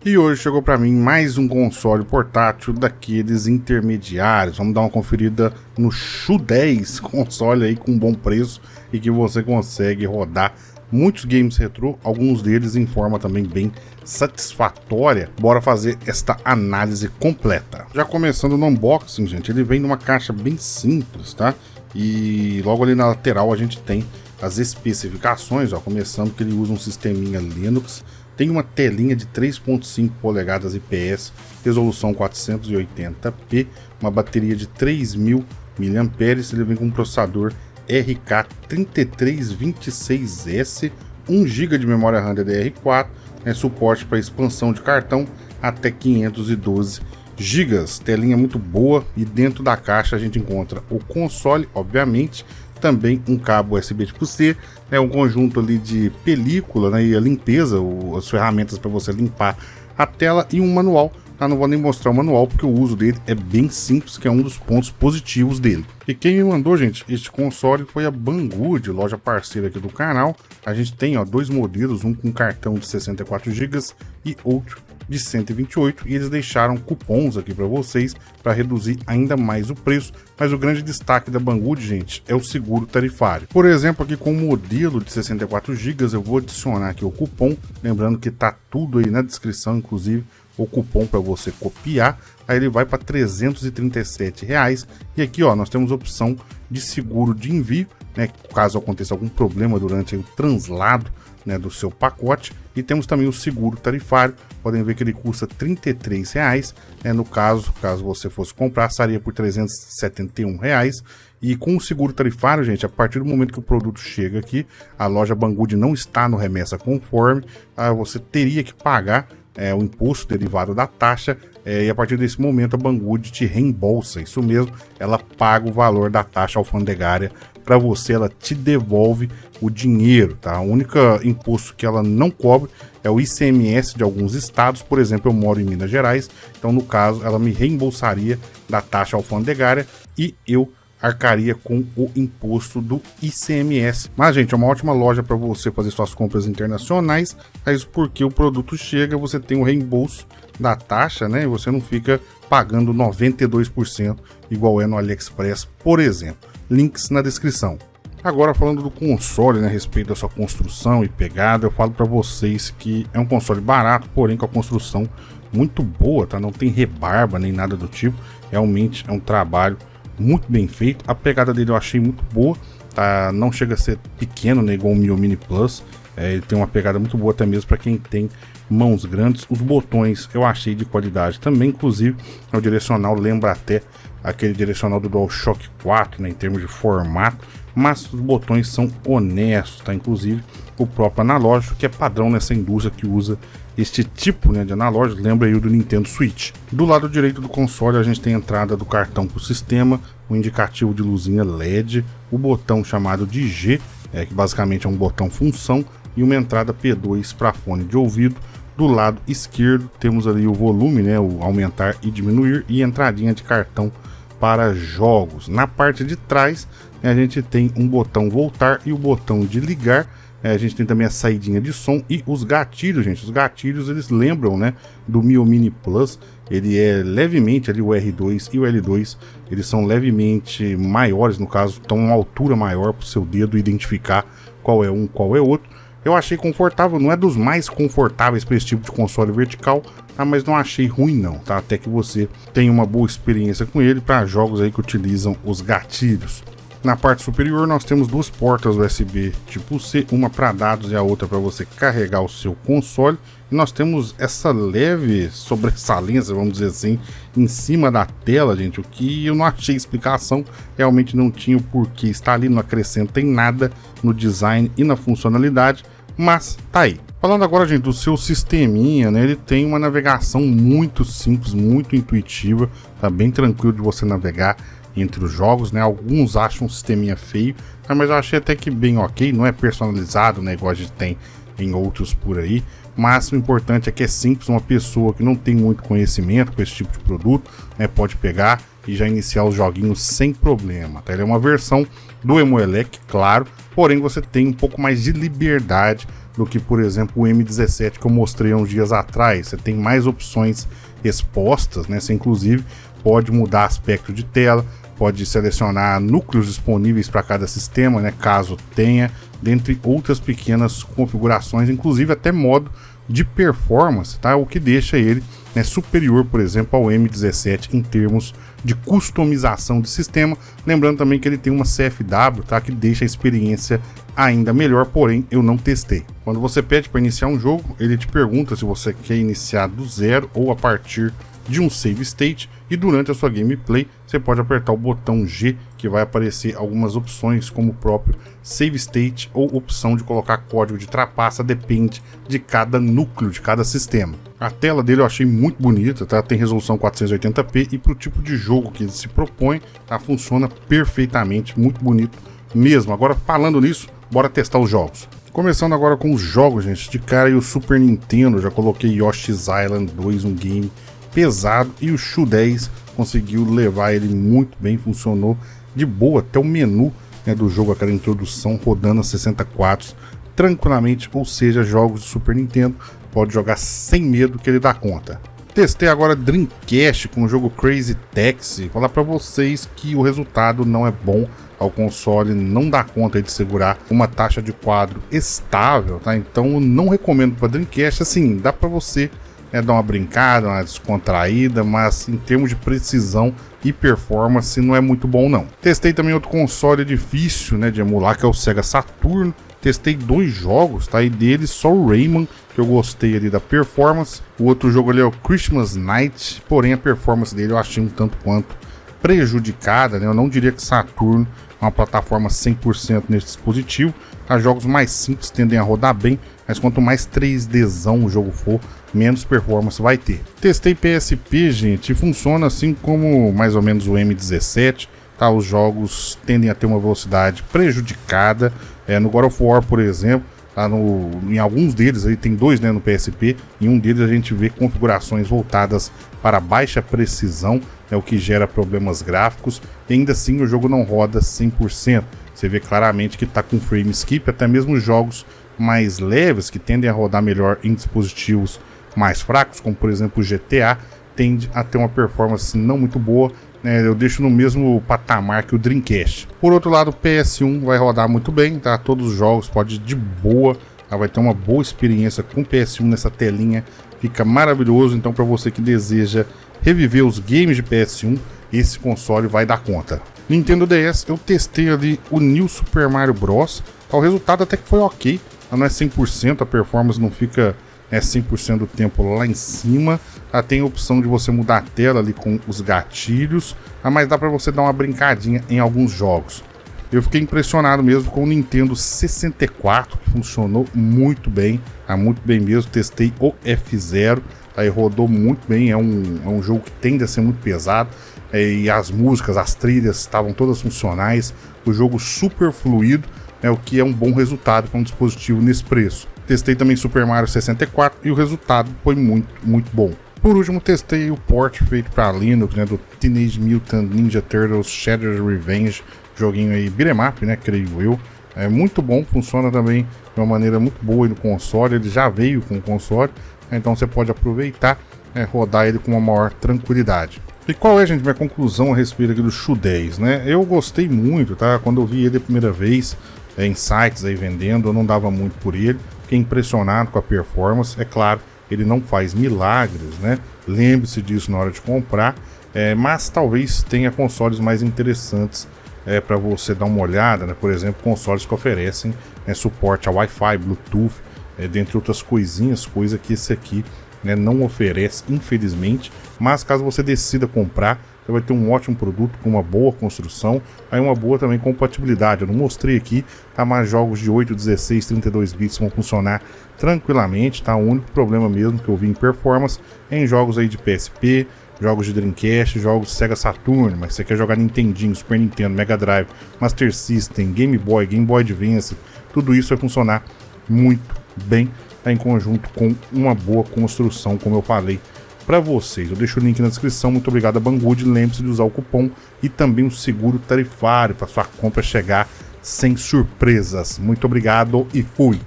E hoje chegou para mim mais um console portátil daqueles intermediários. Vamos dar uma conferida no Shu 10, console aí com bom preço e que você consegue rodar muitos games retrô, alguns deles em forma também bem satisfatória. Bora fazer esta análise completa. Já começando no unboxing, gente, ele vem numa caixa bem simples, tá? E logo ali na lateral a gente tem as especificações, ó, começando que ele usa um sisteminha Linux. Tem uma telinha de 3.5 polegadas IPS, resolução 480p, uma bateria de 3.000 mAh, ele vem com um processador RK3326S, 1 GB de memória RAM DDR4, suporte para expansão de cartão até 512 GB, telinha muito boa, e dentro da caixa a gente encontra o console, obviamente, também um cabo USB tipo C, um conjunto ali de película, né, e a limpeza, as ferramentas para você limpar a tela e um manual. Não vou nem mostrar o manual porque o uso dele é bem simples, que é um dos pontos positivos dele. E quem me mandou, gente, este console foi a Banggood, loja parceira aqui do canal. A gente tem, ó, dois modelos, um com cartão de 64 GB e outro de 128, e eles deixaram cupons aqui para vocês para reduzir ainda mais o preço, mas o grande destaque da Banggood, gente, é o seguro tarifário. Por exemplo, aqui com o modelo de 64 GB, eu vou adicionar aqui o cupom, lembrando que tá tudo aí na descrição, inclusive o cupom para você copiar, aí ele vai para R$ 337. E aqui, ó, nós temos a opção de seguro de envio, né, caso aconteça algum problema durante o translado, né, do seu pacote, e temos também o seguro tarifário. Podem ver que ele custa R$ 33, né, no caso você fosse comprar, estaria por R$ 371. E com o seguro tarifário, gente, a partir do momento que o produto chega aqui, a loja Banggood não está no remessa conforme, você teria que pagar o imposto derivado da taxa, e a partir desse momento a Banggood te reembolsa, isso mesmo, ela paga o valor da taxa alfandegária para você, ela te devolve o dinheiro, tá? O único imposto que ela não cobre é o ICMS de alguns estados, por exemplo, eu moro em Minas Gerais, então no caso ela me reembolsaria da taxa alfandegária e eu arcaria com o imposto do ICMS. Mas, gente, é uma ótima loja para você fazer suas compras internacionais, mas porque o produto chega, você tem o reembolso da taxa, né? E você não fica pagando 92% igual é no AliExpress, por exemplo. Links na descrição. Agora, falando do console, né, a respeito da sua construção e pegada, eu falo para vocês que é um console barato, porém com a construção muito boa, tá? Não tem rebarba nem nada do tipo, realmente é um trabalho muito bem feito. A pegada dele eu achei muito boa, tá? Não chega a ser pequeno, né, igual o Mio Mini Plus, ele tem uma pegada muito boa até mesmo para quem tem mãos grandes. Os botões eu achei de qualidade também, inclusive o direcional lembra até aquele direcional do DualShock 4, né, em termos de formato, mas os botões são honestos, tá? Inclusive o próprio analógico, que é padrão nessa indústria que usa este tipo, né, de analógico, lembra aí o do Nintendo Switch. Do lado direito do console a gente tem a entrada do cartão para o sistema, o indicativo de luzinha LED, o botão chamado de G, que basicamente é um botão função, e uma entrada P2 para fone de ouvido. Do lado esquerdo temos ali o volume, né, o aumentar e diminuir, e entradinha de cartão para jogos. Na parte de trás, né, a gente tem um botão voltar e o botão de ligar. A gente tem também a saidinha de som e os gatilhos, gente. Os gatilhos, eles lembram, né, do Mio Mini Plus. Ele é levemente ali, o R2 e o L2, eles são levemente maiores, no caso, estão uma altura maior para o seu dedo identificar qual é um, qual é outro. Eu achei confortável, não é dos mais confortáveis para esse tipo de console vertical, tá? Mas não achei ruim não, tá? Até que você tenha uma boa experiência com ele para jogos aí que utilizam os gatilhos. Na parte superior nós temos duas portas USB tipo C, uma para dados e a outra para você carregar o seu console. E nós temos essa leve sobressalência, vamos dizer assim, em cima da tela, gente, o que eu não achei explicação, realmente não tinha o porquê estar ali, não acrescenta em nada no design e na funcionalidade, mas tá aí. Falando agora, gente, do seu sisteminha, né, ele tem uma navegação muito simples, muito intuitiva, tá bem tranquilo de você navegar entre os jogos, né? Alguns acham um sisteminha feio, mas eu achei até que bem ok, não é personalizado, né, igual a gente tem em outros por aí, mas o importante é que é simples, uma pessoa que não tem muito conhecimento com esse tipo de produto, né, pode pegar e já iniciar os joguinhos sem problema, tá? Ele é uma versão do Emuelec, claro, porém você tem um pouco mais de liberdade do que, por exemplo, o M17 que eu mostrei há uns dias atrás. Você tem mais opções expostas, né? Você inclusive pode mudar aspecto de tela, pode selecionar núcleos disponíveis para cada sistema, né, caso tenha, dentre outras pequenas configurações, inclusive até modo de performance, tá? O que deixa ele, né, superior, por exemplo, ao M17 em termos de customização de sistema. Lembrando também que ele tem uma CFW, tá, que deixa a experiência ainda melhor, porém eu não testei. Quando você pede para iniciar um jogo, ele te pergunta se você quer iniciar do zero ou a partir de um save state, e durante a sua gameplay você pode apertar o botão G, que vai aparecer algumas opções como o próprio save state ou opção de colocar código de trapaça, depende de cada núcleo, de cada sistema. A tela dele eu achei muito bonita, tá? Tem resolução 480p e para o tipo de jogo que ele se propõe, tá? Funciona perfeitamente, muito bonito mesmo. Agora, falando nisso, bora testar os jogos. Começando agora com os jogos, gente, de cara, e o Super Nintendo, já coloquei Yoshi's Island 2, um game pesado, e o Shu 10 conseguiu levar ele muito bem, funcionou de boa, até o menu, né, do jogo, aquela introdução rodando a 60 quadros tranquilamente, ou seja, jogos de Super Nintendo pode jogar sem medo que ele dá conta. Testei agora Dreamcast com o jogo Crazy Taxi, falar para vocês que o resultado não é bom, ao console não dá conta de segurar uma taxa de quadro estável, tá? Então eu não recomendo para Dreamcast. Assim, dá para você dar uma brincada, uma descontraída, mas em termos de precisão e performance não é muito bom não. Testei também outro console difícil, né, de emular, que é o Sega Saturn. Testei 2 jogos, tá? E deles só o Rayman, que eu gostei ali da performance. O outro jogo ali é o Christmas Night, porém a performance dele eu achei um tanto quanto prejudicada, né? Eu não diria que Saturn é uma plataforma 100% nesse dispositivo. Os jogos mais simples tendem a rodar bem, mas quanto mais 3Dzão o jogo for, menos performance vai ter. Testei PSP, gente, e funciona assim como mais ou menos o M17, tá? Os jogos tendem a ter uma velocidade prejudicada. No God of War, por exemplo, tá? Em alguns deles, aí tem 2, né, no PSP, em um deles a gente vê configurações voltadas para baixa precisão, o que gera problemas gráficos, e ainda assim o jogo não roda 100%. Você vê claramente que está com frame skip, até mesmo jogos mais leves, que tendem a rodar melhor em dispositivos mais fracos, como por exemplo o GTA, tende a ter uma performance não muito boa, né? Eu deixo no mesmo patamar que o Dreamcast. Por outro lado, o PS1 vai rodar muito bem, tá? Todos os jogos pode ir de boa, tá? Vai ter uma boa experiência com o PS1 nessa telinha, fica maravilhoso. Então, para você que deseja reviver os games de PS1, esse console vai dar conta. Nintendo DS, eu testei ali o New Super Mario Bros. O resultado até que foi ok, não é 100%, a performance não fica 100% do tempo lá em cima. Tem a opção de você mudar a tela ali com os gatilhos, mas dá para você dar uma brincadinha em alguns jogos. Eu fiquei impressionado mesmo com o Nintendo 64, que funcionou muito bem mesmo. Testei o F0, e rodou muito bem. É um jogo que tende a ser muito pesado, e as músicas, as trilhas estavam todas funcionais, o jogo super fluido, o que é um bom resultado para um dispositivo nesse preço. Testei também Super Mario 64 e o resultado foi muito, muito bom. Por último, testei o port feito para Linux, né, do Teenage Mutant Ninja Turtles Shredder's Revenge, joguinho aí beat'em up, né, creio eu. É muito bom, funciona também de uma maneira muito boa no console, ele já veio com o console, então você pode aproveitar, rodar ele com uma maior tranquilidade. E qual é, gente, minha conclusão a respeito aqui do Shu 10, né? Eu gostei muito, tá? Quando eu vi ele a primeira vez em sites aí vendendo, eu não dava muito por ele, fiquei impressionado com a performance. É claro, ele não faz milagres, né? Lembre-se disso na hora de comprar, mas talvez tenha consoles mais interessantes para você dar uma olhada, né? Por exemplo, consoles que oferecem suporte a Wi-Fi, Bluetooth, dentre outras coisinhas, coisa que esse aqui, né, não oferece, infelizmente. Mas caso você decida comprar, você vai ter um ótimo produto com uma boa construção, aí uma boa também compatibilidade. Eu não mostrei aqui, tá? Mas jogos de 8, 16, 32 bits vão funcionar tranquilamente, tá? O único problema mesmo que eu vi em performance é em jogos aí de PSP, jogos de Dreamcast, jogos de Sega Saturn. Mas você quer jogar Nintendinho, Super Nintendo, Mega Drive, Master System, Game Boy Advance, tudo isso vai funcionar muito bem, tá? Em conjunto com uma boa construção, como eu falei para vocês. Eu deixo o link na descrição. Muito obrigado a Banggood. Lembre-se de usar o cupom e também o seguro tarifário para sua compra chegar sem surpresas. Muito obrigado e fui!